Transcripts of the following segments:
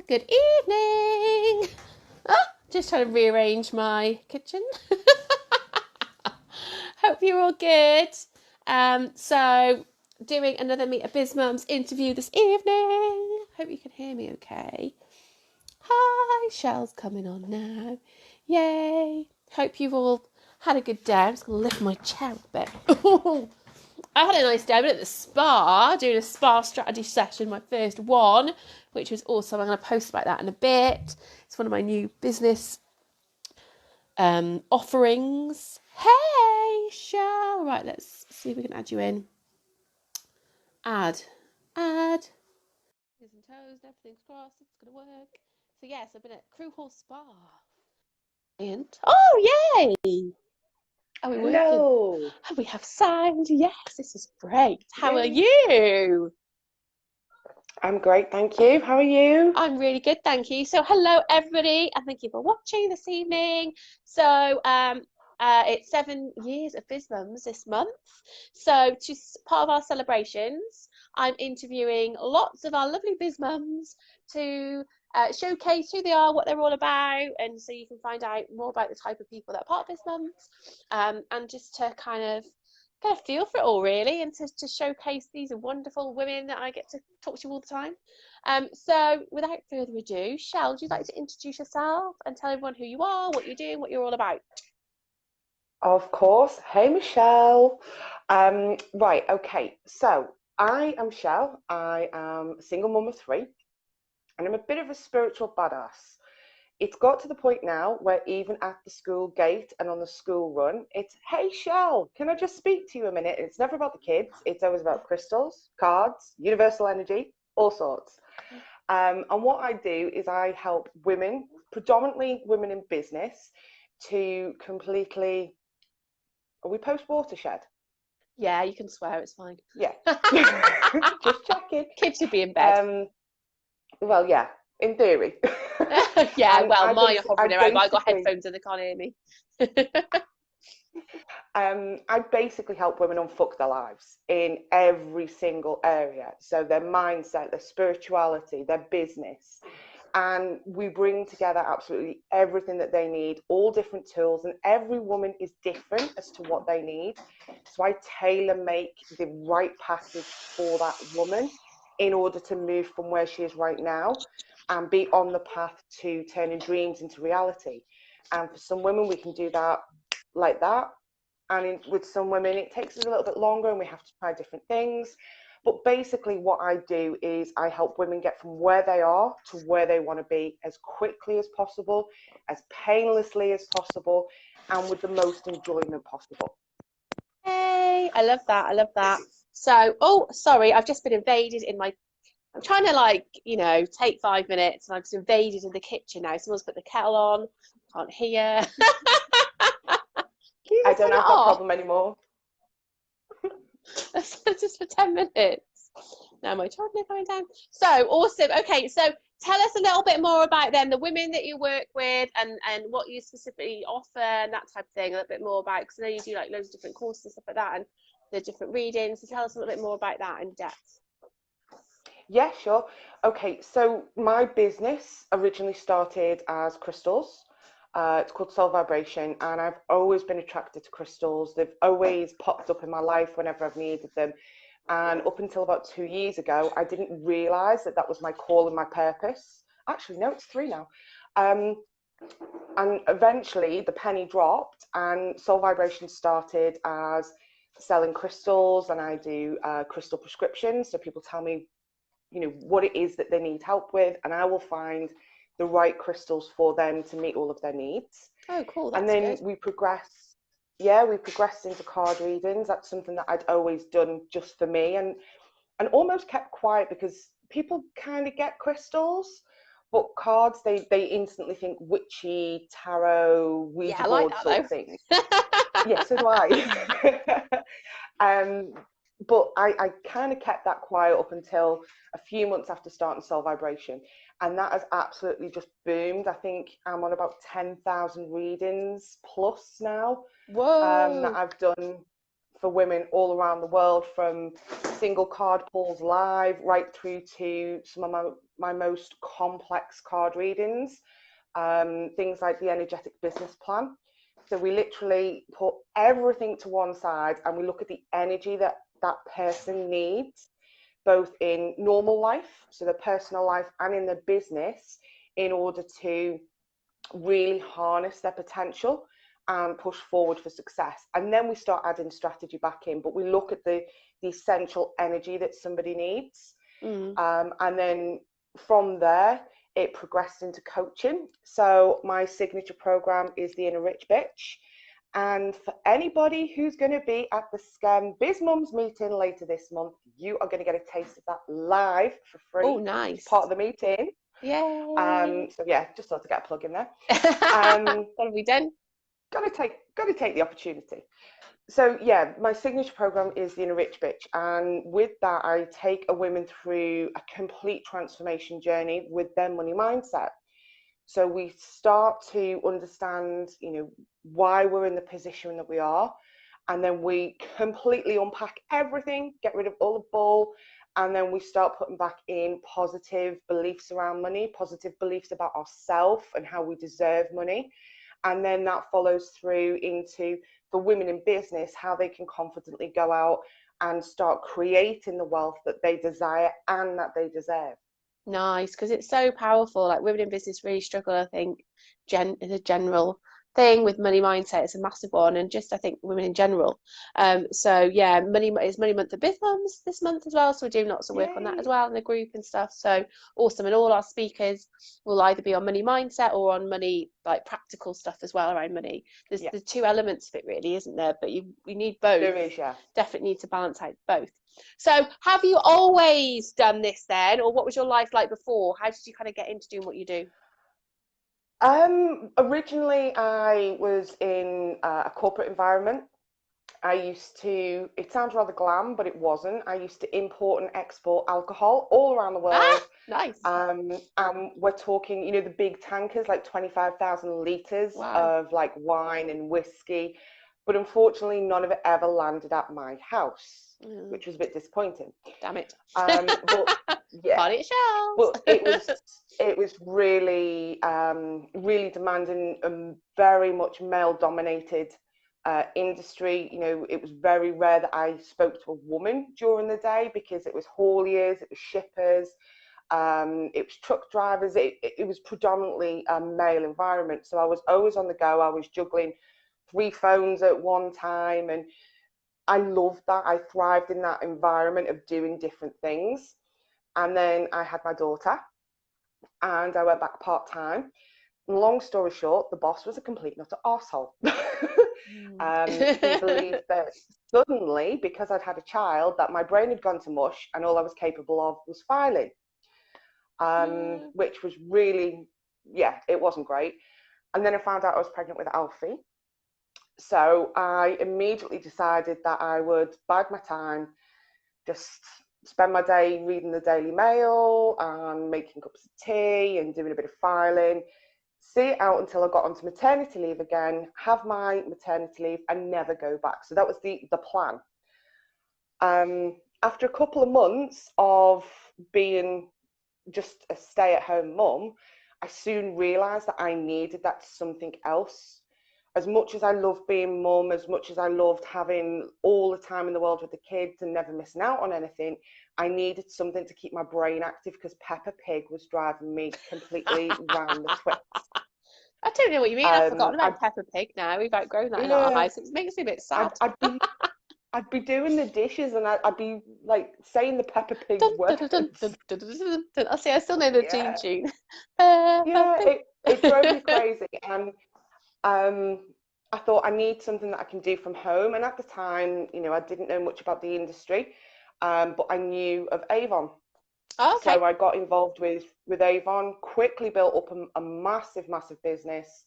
Good evening. Oh, just trying to rearrange my kitchen. Hope you're all good. So doing another Meet a BizMum's interview this evening. Hope you can hear me okay. Hi, Chelle's coming on now. Yay. Hope you've all had a good day. I'm just going to lift my chair a bit. I had a nice day. I went at the spa, doing a spa strategy session, my first one, which was awesome. I'm going to post about that in a bit. It's one of my new business offerings. Hey, Chelle. Right, let's see if we can add you in. Add. Fingers and toes, everything's crossed. It's going to work. So, yes, I've been at Crew Hall Spa. And, oh, yay. Are we working? Hello. We have sound. Yes, this is great. How are Yay. you? I'm great, thank you. How are you? I'm really good, thank you. So hello, everybody, and thank you for watching this evening. So it's 7 years of BizMums this month. So to part of our celebrations, I'm interviewing lots of our lovely BizMums to showcase who they are, what they're all about, and so you can find out more about the type of people that are part of BizMums, and just to kind of get a feel for it all, really, and to showcase these wonderful women that I get to talk to all the time. So without further ado, Chelle, would you like to introduce yourself and tell everyone who you are, what you're doing, what you're all about? Of course. Hey, Michelle. Right, okay. So I am Chelle. I am a single mum of 3, and I'm a bit of a spiritual badass. It's got to the point now where even at the school gate and on the school run, it's, hey, Chelle, can I just speak to you a minute? It's never about the kids. It's always about crystals, cards, universal energy, all sorts. And what I do is I help women, predominantly women in business, to completely... Are we post-watershed? Yeah, you can swear, it's fine. Yeah. Just checking. Kids should be in bed. Well, yeah, in theory. Yeah, And well, mine are I hovering around, but I've got headphones and they can't hear me. I basically help women unfuck their lives in every single area. So their mindset, their spirituality, their business. And we bring together absolutely everything that they need, all different tools, and every woman is different as to what they need. So I tailor make the right package for that woman in order to move from where she is right now and be on the path to turning dreams into reality. And for some women, we can do that like that. And with some women, it takes us a little bit longer and we have to try different things. But basically what I do is I help women get from where they are to where they want to be as quickly as possible, as painlessly as possible, and with the most enjoyment possible. Hey, I love that. I love that. So, oh, sorry, I've just been invaded in my. I'm trying to take 5 minutes, and I've just invaded in the kitchen now. Someone's put the kettle on. Can't hear. Can you I just don't turn it have that off? problem anymore. Just for 10 minutes. Now my children are coming down. So awesome. Okay, so tell us a little bit more about them, the women that you work with, and what you specifically offer and that type of thing. A little bit more about, because I know you do like loads of different courses and stuff like that, and the different readings. So tell us a little bit more about that in depth. Yeah, sure. Okay, so my business originally started as crystals. It's called Soul Vibration, and I've always been attracted to crystals. They've always popped up in my life whenever I've needed them. And up until about 2 years ago, I didn't realize that that was my call and my purpose. Actually, no, it's 3 now. And eventually the penny dropped, and Soul Vibration started as selling crystals, and I do crystal prescriptions. So people tell me, what it is that they need help with, and I will find the right crystals for them to meet all of their needs. Oh, cool. And That's then good. we progressed into card readings. That's something that I'd always done just for me, and almost kept quiet because people kind of get crystals, but cards, they instantly think witchy, tarot, Yeah, Ouija I like board that sort of thing. though. Yeah, so do I. But I kind of kept that quiet up until a few months after starting Soul Vibration. And that has absolutely just boomed. I think I'm on about 10,000 readings plus now that Whoa. I've done for women all around the world, from single card pulls live, right through to some of my most complex card readings, things like the energetic business plan. So we literally put everything to one side and we look at the energy that that person needs, both in normal life, so their personal life, and in their business, in order to really harness their potential and push forward for success. And then we start adding strategy back in, but we look at the essential energy that somebody needs. And then from there, it progressed into coaching. So my signature program is the Inner Rich Bitch. And for anybody who's going to be at the SCEM BizMums meeting later this month, you are going to get a taste of that live for free. Oh, nice. It's part of the meeting. Yay. So yeah, just thought to get a plug in there. What have we done? Got to take the opportunity. So yeah, my signature program is the Inner Rich Bitch, and with that, I take a women through a complete transformation journey with their money mindset. So we start to understand, why we're in the position that we are, and then we completely unpack everything, get rid of all the bull, and then we start putting back in positive beliefs around money, positive beliefs about ourselves and how we deserve money. And then that follows through into, for women in business, how they can confidently go out and start creating the wealth that they desire and that they deserve. Nice, because it's so powerful. Like women in business really struggle, I think, is a general thing with money mindset. It's a massive one, and just I think women in general. So yeah, it's Money Month at BizMums this month as well. So we're doing lots of work on that as well in the group and stuff. So awesome, and all our speakers will either be on money mindset or on money, like practical stuff as well around money. There's the two elements of it, really, isn't there? But we need both. There is, yeah. Definitely need to balance out both. So have you always done this then, or what was your life like before? How did you kind of get into doing what you do? Originally, I was in a corporate environment. I used to, it sounds rather glam, but it wasn't. I used to import and export alcohol all around the world. Nice. We're talking, the big tankers, like 25,000 litres of like wine and whiskey. But unfortunately, none of it ever landed at my house, which was a bit disappointing. Damn it. But yeah, Party at Chelle. but it was really, really demanding and very much male dominated industry. It was very rare that I spoke to a woman during the day because it was hauliers, it was shippers, it was truck drivers. It was predominantly a male environment. So I was always on the go. I was juggling 3 phones at one time, and I loved that. I thrived in that environment of doing different things. And then I had my daughter and I went back part-time. Long story short, the boss was a complete nutter arsehole. He believed that suddenly, because I'd had a child, that my brain had gone to mush and all I was capable of was filing, which was really, it wasn't great. And then I found out I was pregnant with Alfie. So I immediately decided that I would bide my time, just spend my day reading the Daily Mail and making cups of tea and doing a bit of filing, see it out until I got onto maternity leave again, have my maternity leave and never go back. So that was the plan. After a couple of months of being just a stay-at-home mum, I soon realised that I needed that something else. As much as I loved being mum, as much as I loved having all the time in the world with the kids and never missing out on anything, I needed something to keep my brain active because Peppa Pig was driving me completely round the twits. I don't know what you mean. I've forgotten about Peppa Pig now. We've outgrown that in our house. It makes me a bit sad. I'd be doing the dishes and I'd be like saying the Peppa Pig words. I see. I still know the tune. It drove me crazy, and I thought I need something that I can do from home. And at the time, I didn't know much about the industry, but I knew of Avon. Oh, okay. So I got involved with Avon, quickly built up a massive business.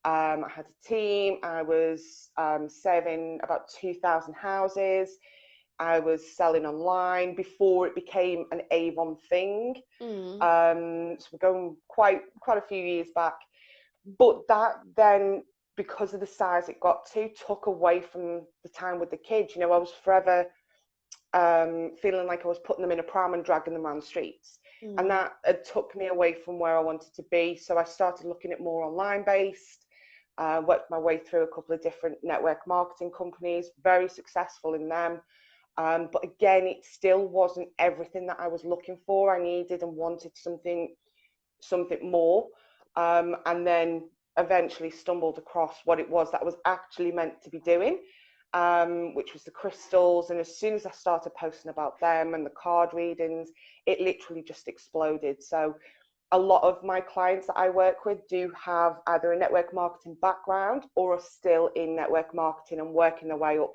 I had a team. I was serving about 2,000 houses. I was selling online before it became an Avon thing. So we're going quite a few years back. But that then, because of the size it got to, took away from the time with the kids. I was forever feeling like I was putting them in a pram and dragging them around the streets. And Mm. that took me away from where I wanted to be. So I started looking at more online based, worked my way through a couple of different network marketing companies, very successful in them. But again, it still wasn't everything that I was looking for. I needed and wanted something more. And then eventually stumbled across what it was that I was actually meant to be doing, which was the crystals. And as soon as I started posting about them and the card readings, it literally just exploded. So a lot of my clients that I work with do have either a network marketing background or are still in network marketing and working their way up,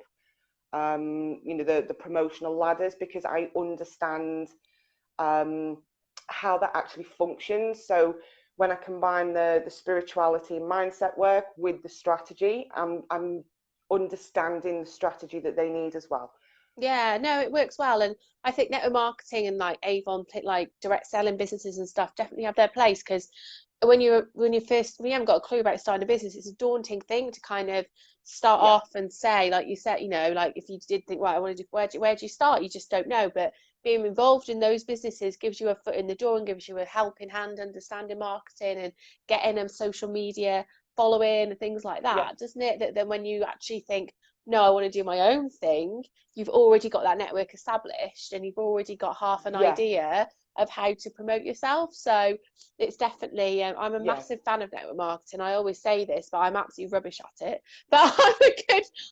the promotional ladders, because I understand how that actually functions. So when I combine the spirituality and mindset work with the strategy, I'm understanding the strategy that they need as well. Yeah, no, it works well, and I think network marketing and like Avon, like direct selling businesses and stuff, definitely have their place. Because when you haven't got a clue about starting a business, it's a daunting thing to kind of start Yeah, off and say, like you said, like if you did think, right, I want to do, where do you start? You just don't know, but being involved in those businesses gives you a foot in the door and gives you a helping hand understanding marketing and getting them social media following and things like yeah, that, doesn't it? That then when you actually think, no, I want to do my own thing, you've already got that network established and you've already got half an yeah, idea of how to promote yourself. So it's definitely, I'm a yeah, massive fan of network marketing. I always say this, but I'm absolutely rubbish at it. But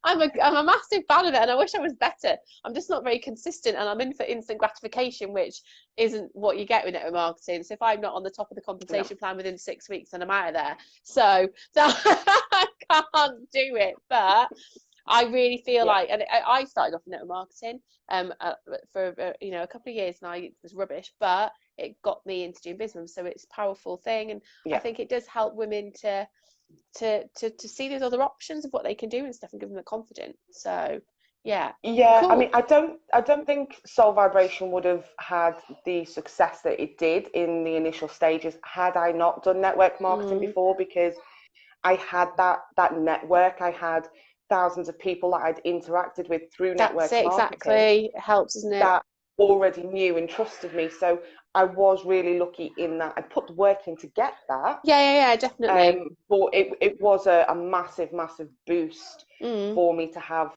I'm a massive fan of it, and I wish I was better. I'm just not very consistent, and I'm in for instant gratification, which isn't what you get with network marketing. So if I'm not on the top of the no, compensation plan within 6 weeks, then I'm out of there. So I can't do it, but I really feel yeah, like, and I started off in network marketing for a couple of years, and I was rubbish, but it got me into doing business. So it's a powerful thing, and I yeah. think it does help women to see those other options of what they can do and stuff, and give them the confidence. So yeah, Yeah, I mean, cool. I don't think Soul Vibration would have had the success that it did in the initial stages had I not done network marketing Mm, before, because I had that network. I had thousands of people that I'd interacted with through that's network it marketing exactly. It helps, doesn't it? that already knew and trusted me. So I was really lucky in that I put the work in to get that. Yeah, yeah, yeah, definitely. But it was a massive, massive boost Mm, for me to have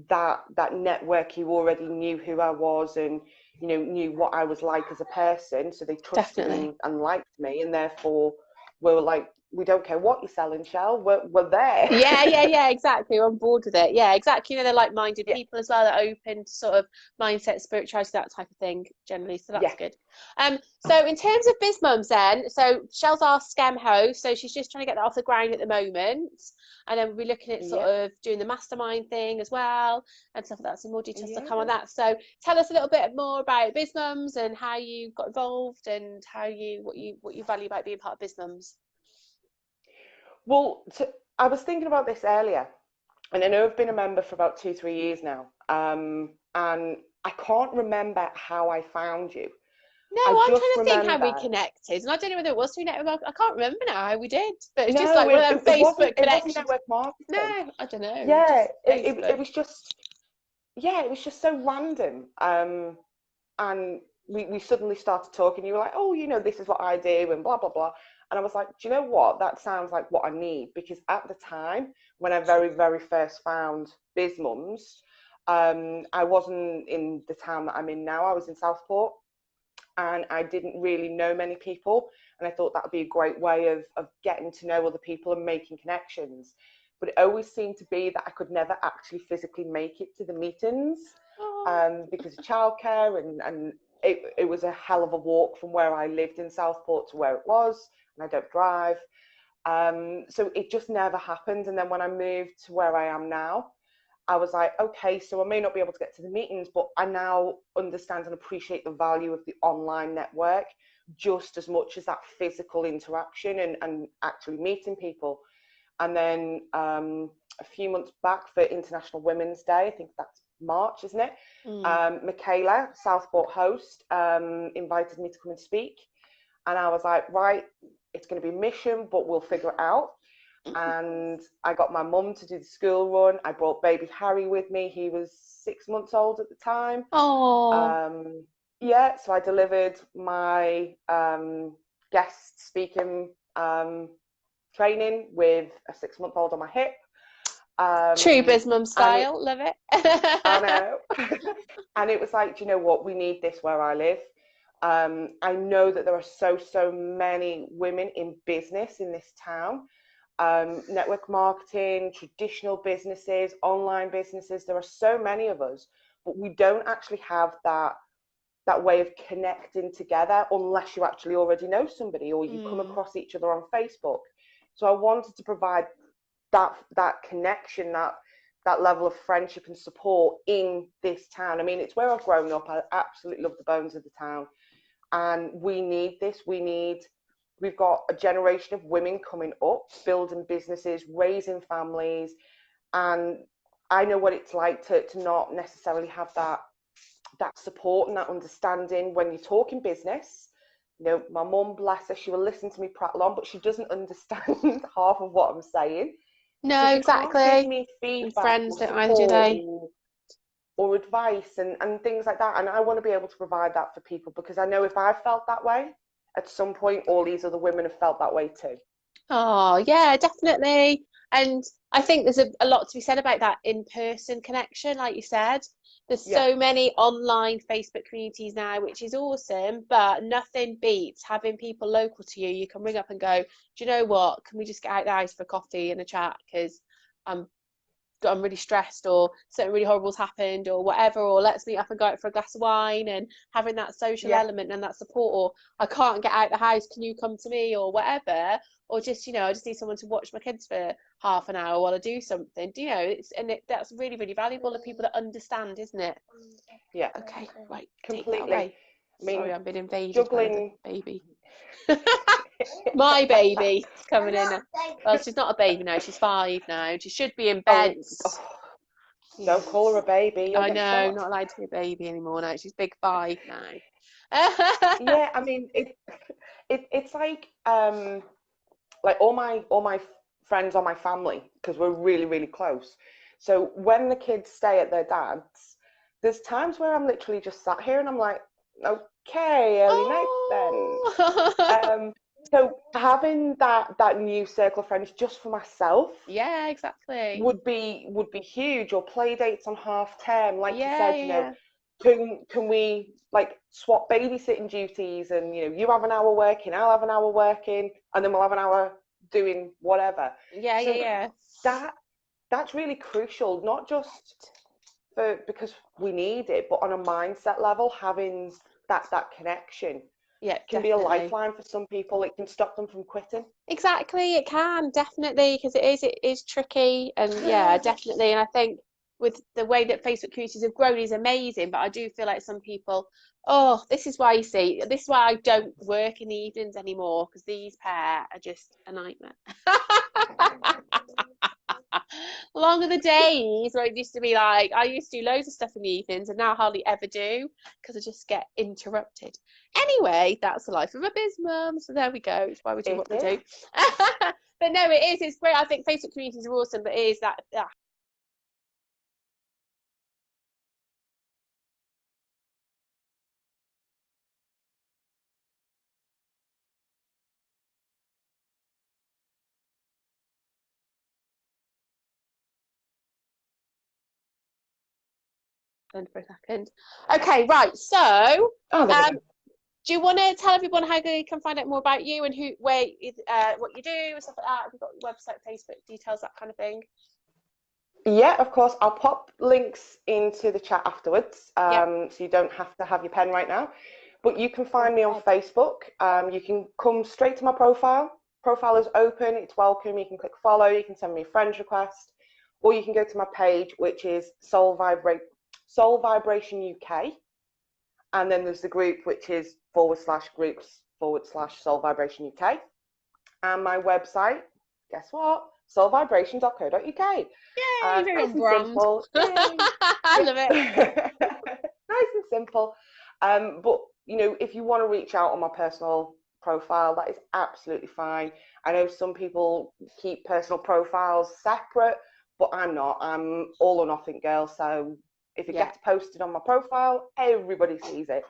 that network who already knew who I was and knew what I was like as a person. So they trusted definitely. and liked me, and therefore were like, we don't care what you're selling, Chelle, we're there. Yeah, yeah, yeah, exactly. We're on board with it. Yeah, exactly. They're like-minded Yeah, people as well. They're open to sort of mindset, spirituality, that type of thing generally. So that's yeah, good. So in terms of BizMums then, so Shelle's our scam host, so she's just trying to get that off the ground at the moment. And then we'll be looking at sort yeah, of doing the mastermind thing as well and stuff like that. Some more details to come on yeah. that. So tell us a little bit more about BizMums and how you got involved and what you value about being part of BizMums. Well, I was thinking about this earlier, and I know I've been a member for about 2, 3 years now, and I can't remember how I found you. No, I I'm trying just to think how we remember. connected, and I don't know whether it was through network. I can't remember now how we did, but it's just No, like one of them it wasn't. Facebook It wasn't connections. network marketing. No, I don't know, Yeah, just it Facebook. was just, yeah, it was just so random. And we suddenly started talking. You were like, oh, this is what I do, and blah blah blah. And I was like, do you know what? That sounds like what I need, because at the time when I very very first found BizMums, I wasn't in the town that I'm in now. I was in Southport, and I didn't really know many people. And I thought that would be a great way of getting to know other people and making connections. But it always seemed to be that I could never actually physically make it to the meetings, Oh, because of childcare, and it was a hell of a walk from where I lived in Southport to where it was, and I don't drive. So it just never happened. And then when I moved to where I am now, I was like, okay, so I may not be able to get to the meetings, but I now understand and appreciate the value of the online network just as much as that physical interaction and actually meeting people. And then a few months back for International Women's Day, I think that's March, isn't it? mm. Michaela, Southport host, invited me to come and speak. And I was like, right, it's going to be a mission, but we'll figure it out. and I got my mum to do the school run. I brought baby Harry with me. He was 6 months old at the time. Oh, Yeah, so I delivered my guest speaking training with a 6-month-old on my hip. true BizMum And it, style. Love I it. know. And it was like, do you know what? We need this where I live. I know that there are so many women in business in this town. Network marketing, traditional businesses, online businesses. There are so many of us, but we don't actually have that way of connecting together unless you actually already know somebody or you come across each other on Facebook. So I wanted to provide that connection, that level of friendship and support in this town. I mean, it's where I've grown up. I absolutely love the bones of the town, and we need this. We've got a generation of women coming up, building businesses, raising families, and I know what it's like to not necessarily have that support and that understanding when you're talking business. You know, my mum, bless her, she will listen to me prattle on, but she doesn't understand half of what I'm saying. So No, she can't give exactly. me And feedback friends or don't either, do support they? or advice and things like that. And I want to be able to provide that for people because I know if I felt that way, at some point, all these other women have felt that way too. Oh, yeah, definitely. And I think there's a lot to be said about that in-person connection, like you said. There's Yeah, so many online Facebook communities now, which is awesome, but nothing beats having people local to you. You can ring up and go, do you know what? Can we just get out the house for coffee and a chat? Because I'm I'm really stressed or something really horrible's happened or whatever, or let's meet up and go out for a glass of wine and having that social yeah, element and that support, or I can't get out the house, can you come to me or whatever, or just, I just need someone to watch my kids for half an hour while I do something. That's really, really valuable to people that understand, isn't it? yeah, Okay, right, take that completely. away. I mean, Sorry, I'm being invaded by the juggling. baby. My baby is coming in. Well, she's not a baby now. She's 5 now. She should be in bed. Oh, oh, don't call her a baby, you'll I get know, shot. not allowed to be a baby anymore now. She's big 5 now. Yeah, I mean, it's like all my friends are my family because we're really close. So when the kids stay at their dad's, there's times where I'm literally just sat here and I'm like, okay, early night then. Oh, So having that new circle of friends just for myself yeah, exactly. would be huge. Or play dates on half term, like you Yeah, said, yeah, yeah. can we like swap babysitting duties and you have an hour working, I'll have an hour working, and then we'll have an hour doing whatever. Yeah, yeah, So yeah. that that's really crucial, not just for because we need it, but on a mindset level, having that connection Yeah, can be a definitely. lifeline for some people. It can stop them from quitting. Exactly, it can definitely because it is tricky and yeah, definitely. And I think with the way that Facebook communities have grown is amazing, but I do feel like some people, oh, this is why this is why I don't work in the evenings anymore because these pair are just a nightmare. Long are the days where it used to be like I used to do loads of stuff in the evenings and now I hardly ever do because I just get interrupted. Anyway, that's the life of a biz mum. So there we go. It's why we do It what we is. do. But no, it is. It's great. I think Facebook communities are awesome, but it is that for a second. Okay, right. So, Oh, there we um, go. do you want to tell everyone how they can find out more about you and what you do and stuff like that? Have you got your website, Facebook details, that kind of thing? Yeah, of course. I'll pop links into the chat afterwards, Yep. so you don't have to have your pen right now. But you can Go find me on ahead. Facebook. You can come straight to my profile. Profile is open. It's welcome. You can click follow. You can send me a friend request, or you can go to my page, which is Soul Vibration UK, and then there's the group, which is /groups/Soul Vibration UK, and my website. Guess what? soulvibration.co.uk. Yay, very Nice on and brand. simple. Yay. I love it. Nice and simple. But if you want to reach out on my personal profile, that is absolutely fine. I know some people keep personal profiles separate, but I'm not. I'm all or nothing girl. So if it gets posted on my profile, everybody sees it.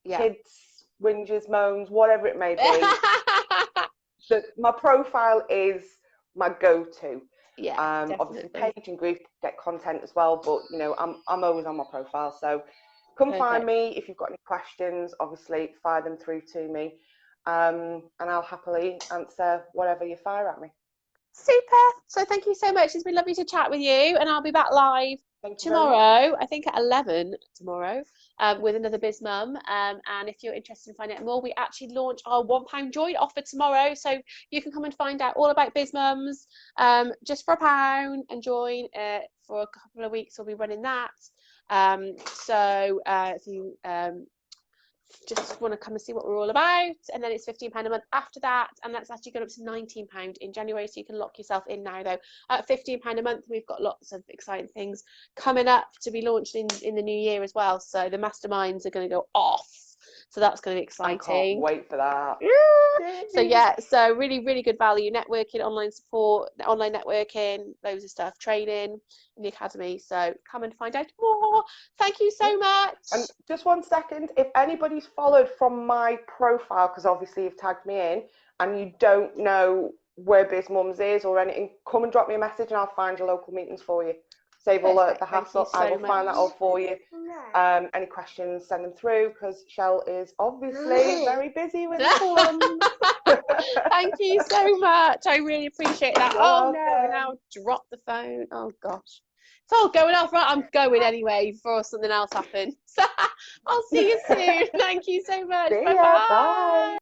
Kids, whinges, moans, whatever it may be. My profile is my go-to. Obviously page and group get content as well, but you know, I'm always on my profile. So come find me if you've got any questions. Obviously, fire them through to me, and I'll happily answer whatever you fire at me. Super. So thank you so much. It's been lovely to chat with you, and I'll be back live tomorrow. I think at 11 tomorrow, with another BizMum. And if you're interested in finding out more, we actually launch our £1 join offer tomorrow, so you can come and find out all about BizMums, just for £1 and join. For a couple of weeks, we'll be running that. So if you just want to come and see what we're all about, and then it's £15 a month after that, and that's actually going up to £19 in January, so you can lock yourself in now. Though at £15 a month, we've got lots of exciting things coming up to be launched in the new year as well. So the masterminds are going to go off, so that's going to be exciting. I can't wait for that. So really, really good value. Networking, online support, online networking, loads of stuff, training in the academy. So come and find out more. Thank you so much. And just 1 second, if anybody's followed from my profile, because obviously you've tagged me in, and you don't know where BizMums is or anything, come and drop me a message and I'll find your local meetings for you. Save all the hassle. I will find that all for you. Any questions, send them through, because Chelle is obviously very busy with little ones. Thank you so much. I really appreciate that. Oh no, and now drop the phone. Oh gosh. It's all going off. Right, I'm going anyway before something else happens. I'll see you soon. Thank you so much. Bye-bye. Bye.